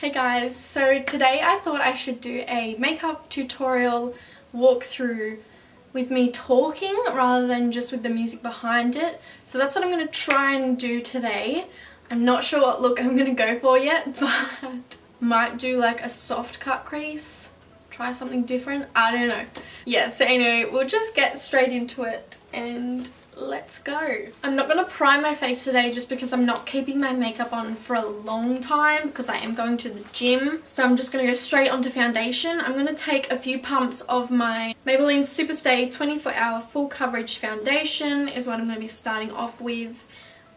Hey guys, so today I thought I should do a makeup tutorial walkthrough with me talking rather than just with the music behind it. So that's what I'm going to try and do today. I'm not sure what look I'm going to go for yet, but might do like a soft cut crease. Try something different. I don't know. Yeah, so anyway, we'll just get straight into it and let's go. I'm not going to prime my face today just because I'm not keeping my makeup on for a long time because I am going to the gym. So I'm just going to go straight onto foundation. I'm going to take a few pumps of my Maybelline Superstay 24-hour full coverage foundation is what I'm going to be starting off with.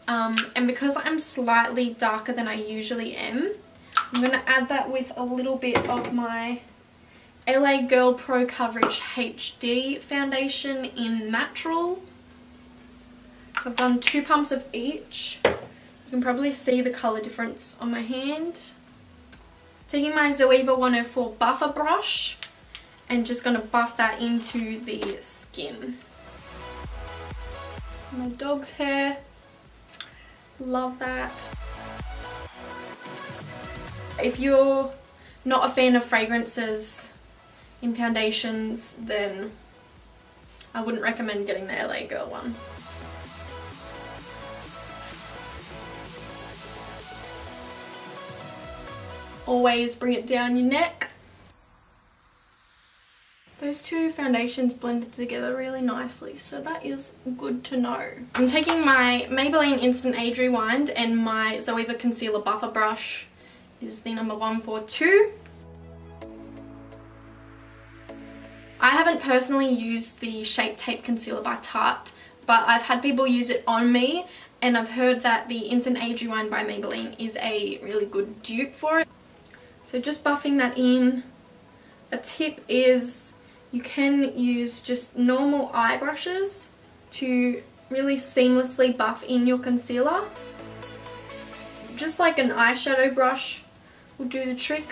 And because I'm slightly darker than I usually am, I'm going to add that with a little bit of my LA Girl Pro Coverage HD foundation in Natural. So I've done 2 pumps of each. You can probably see the colour difference on my hand. Taking my Zoeva 104 buffer brush and just going to buff that into the skin. My dog's hair. Love that. If you're not a fan of fragrances in foundations, then I wouldn't recommend getting the LA Girl one. Always bring it down your neck. Those two foundations blended together really nicely, so that is good to know. I'm taking my Maybelline Instant Age Rewind and my Zoeva Concealer Buffer Brush is the number 142. I haven't personally used the Shape Tape Concealer by Tarte, but I've had people use it on me and I've heard that the Instant Age Rewind by Maybelline is a really good dupe for it. So just buffing that in. A tip is you can use just normal eye brushes to really seamlessly buff in your concealer. Just like an eyeshadow brush will do the trick.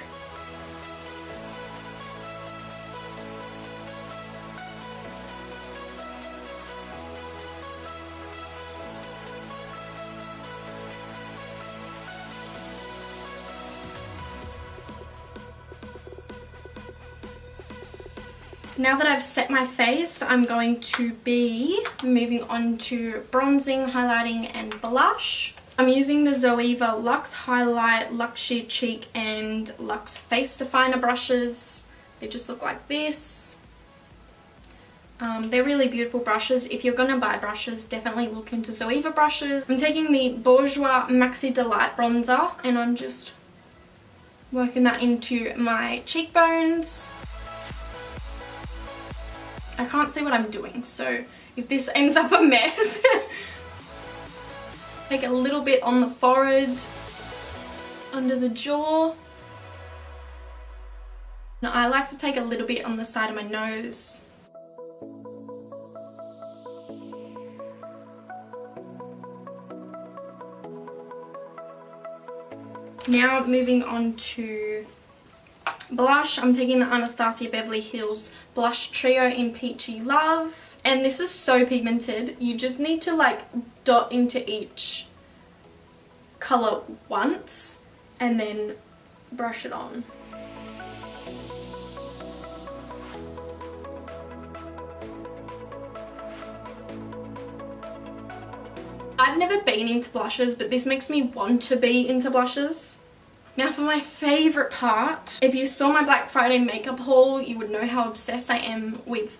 Now that I've set my face, I'm going to be moving on to bronzing, highlighting and blush. I'm using the Zoeva Luxe Highlight, Luxe Sheer Cheek and Luxe Face Definer brushes. They just look like this. They're really beautiful brushes. If you're going to buy brushes, definitely look into Zoeva brushes. I'm taking the Bourjois Maxi Delight bronzer and I'm just working that into my cheekbones. I can't see what I'm doing, so if this ends up a mess, take a little bit on the forehead, under the jaw. Now, I like to take a little bit on the side of my nose. Now moving on to blush, I'm taking the Anastasia Beverly Hills Blush Trio in Peachy Love. And this is so pigmented. You just need to like dot into each colour once and then brush it on. I've never been into blushes, but this makes me want to be into blushes. Now for my favourite part, if you saw my Black Friday makeup haul, you would know how obsessed I am with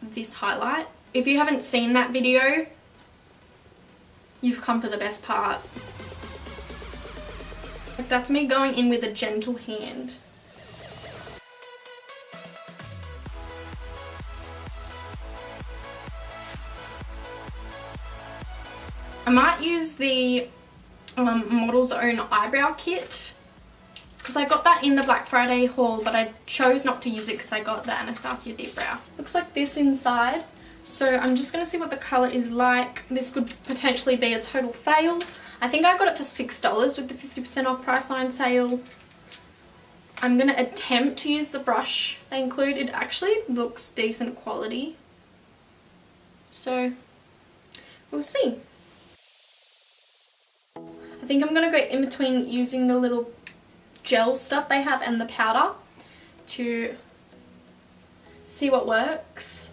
this highlight. If you haven't seen that video, you've come for the best part. Like, that's me going in with a gentle hand. I might use the Model's Own Eyebrow Kit, because I got that in the Black Friday haul, but I chose not to use it because I got the Anastasia Deep Brow. Looks like this inside. So I'm just going to see what the colour is like. This could potentially be a total fail. I think I got it for $6 with the 50% off Priceline sale. I'm going to attempt to use the brush they include. It actually looks decent quality. So we'll see. I think I'm going to go in between using the little gel stuff they have and the powder to see what works.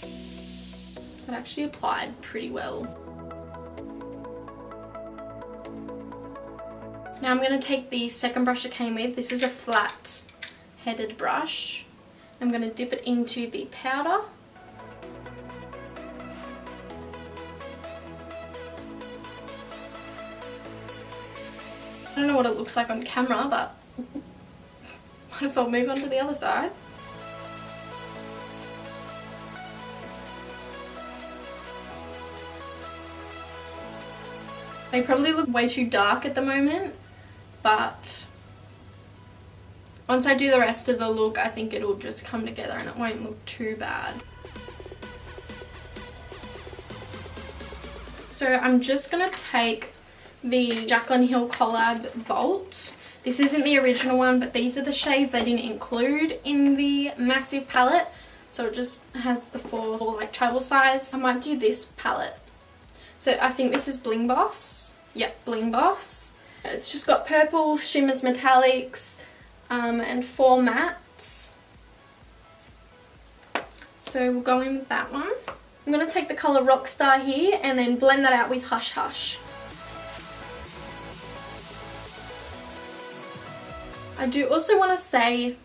It actually applied pretty well. Now I'm going to take the second brush it came with. This is a flat headed brush. I'm going to dip it into the powder. I don't know what it looks like on camera, but might as well move on to the other side. They probably look way too dark at the moment, but once I do the rest of the look, I think it'll just come together and it won't look too bad. So I'm just going to take the Jaclyn Hill Collab Vault. This isn't the original one, but these are the shades they didn't include in the massive palette. So it just has the 4 like travel size. I might do this palette. So I think this is Bling Boss. Yep, Bling Boss. It's just got purples, shimmers, metallics, and 4 mattes. So we'll go in with that one. I'm going to take the colour Rockstar here and then blend that out with Hush Hush. I do also want to say,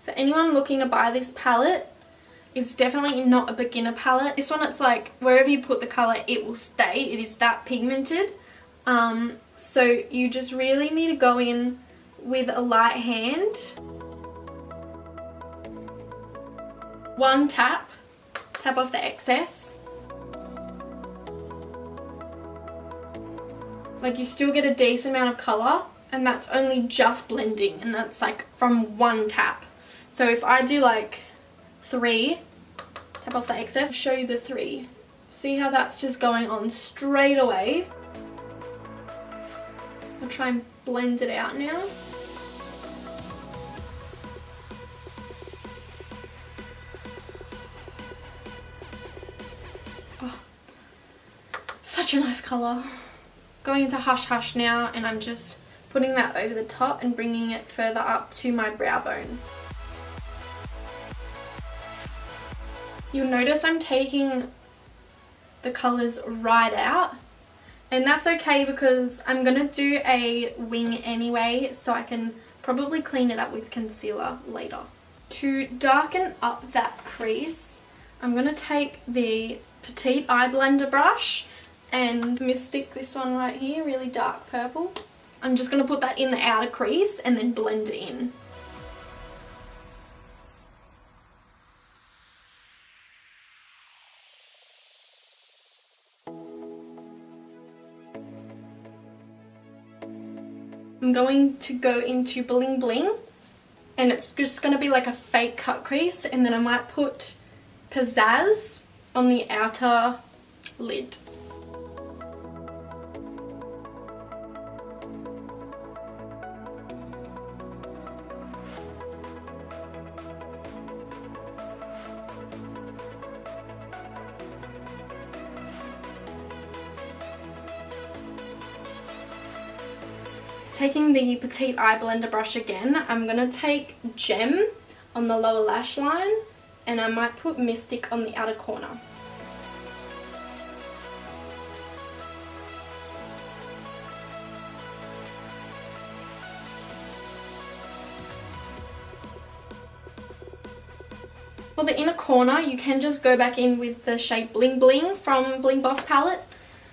for anyone looking to buy this palette, it's definitely not a beginner palette. This one, it's like wherever you put the colour it will stay. It is that pigmented. So you just really need to go in with a light hand. One tap off the excess. Like you still get a decent amount of colour, and that's only just blending, and that's like from one tap. So if I do like 3, tap off the excess, I'll show you the 3. See how that's just going on straight away? I'll try and blend it out now. Oh, such a nice colour. Going into Hush Hush now, and I'm just putting that over the top and bringing it further up to my brow bone. You'll notice I'm taking the colours right out, and that's okay because I'm going to do a wing anyway, so I can probably clean it up with concealer later. To darken up that crease, I'm going to take the Petite Eye Blender brush and Mystic, this one right here, really dark purple. I'm just going to put that in the outer crease and then blend it in. I'm going to go into Bling Bling, and it's just going to be like a fake cut crease, and then I might put Pizzazz on the outer lid. Taking the Petite Eye Blender brush again, I'm going to take Gem on the lower lash line, and I might put Mystic on the outer corner. For the inner corner, you can just go back in with the shade Bling Bling from Bling Boss palette,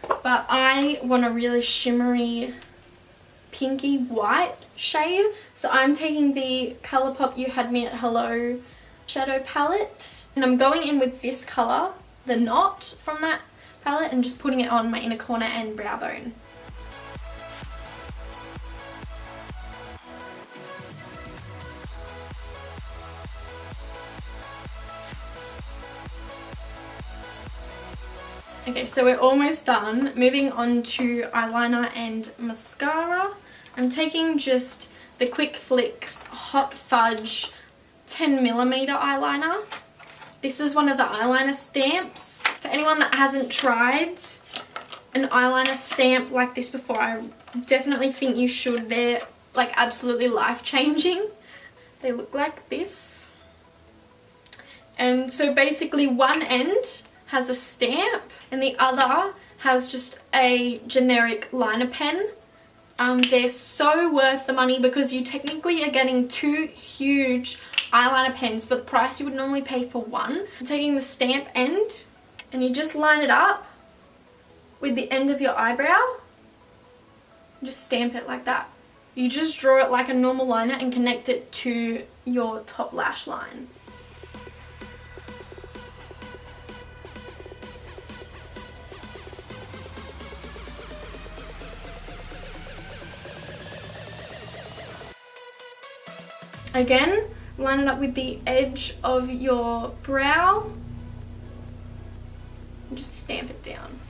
but I want a really shimmery pinky white shade, so I'm taking the ColourPop You Had Me at Hello shadow palette, and I'm going in with this colour, the Knot from that palette, and just putting it on my inner corner and brow bone. Okay, so we're almost done. Moving on to eyeliner and mascara. I'm taking just the Quick Flicks Hot Fudge 10mm eyeliner. This is one of the eyeliner stamps. For anyone that hasn't tried, an eyeliner stamp like this before. I definitely think you should. They're like absolutely life-changing. They look like this. And so basically one end has a stamp and the other has just a generic liner pen. They're so worth the money because you technically are getting 2 huge eyeliner pens for the price you would normally pay for one. I'm taking the stamp end and you just line it up with the end of your eyebrow. Just stamp it like that. You just draw it like a normal liner and connect it to your top lash line. Again, line it up with the edge of your brow and just stamp it down.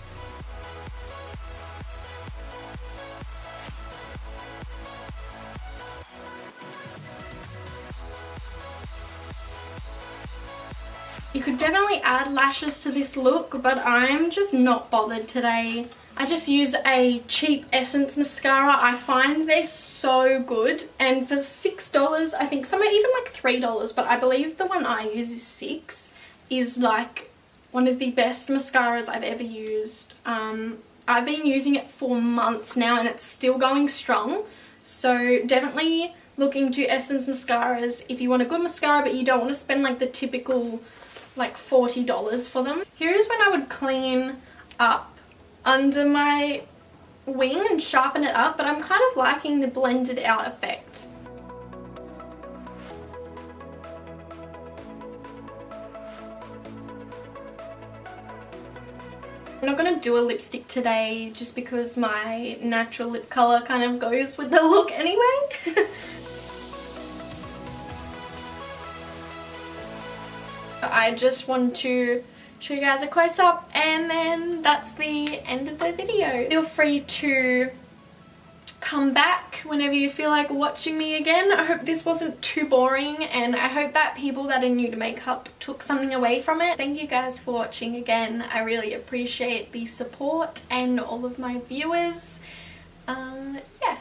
You could definitely add lashes to this look, but I'm just not bothered today. I just use a cheap Essence mascara. I find they're so good, and for $6, I think some are even like $3, but I believe the one I use is $6, is like one of the best mascaras I've ever used. I've been using it for months now and it's still going strong, so definitely look into Essence mascaras if you want a good mascara but you don't want to spend like the typical like $40 for them. Here is when I would clean up under my wing and sharpen it up, but I'm kind of liking the blended out effect. I'm not going to do a lipstick today just because my natural lip colour kind of goes with the look anyway. I just want to show you guys a close-up and then that's the end of the video. Feel free to come back whenever you feel like watching me again. I hope this wasn't too boring and I hope that people that are new to makeup took something away from it. Thank you guys for watching again. I really appreciate the support and all of my viewers. Yeah.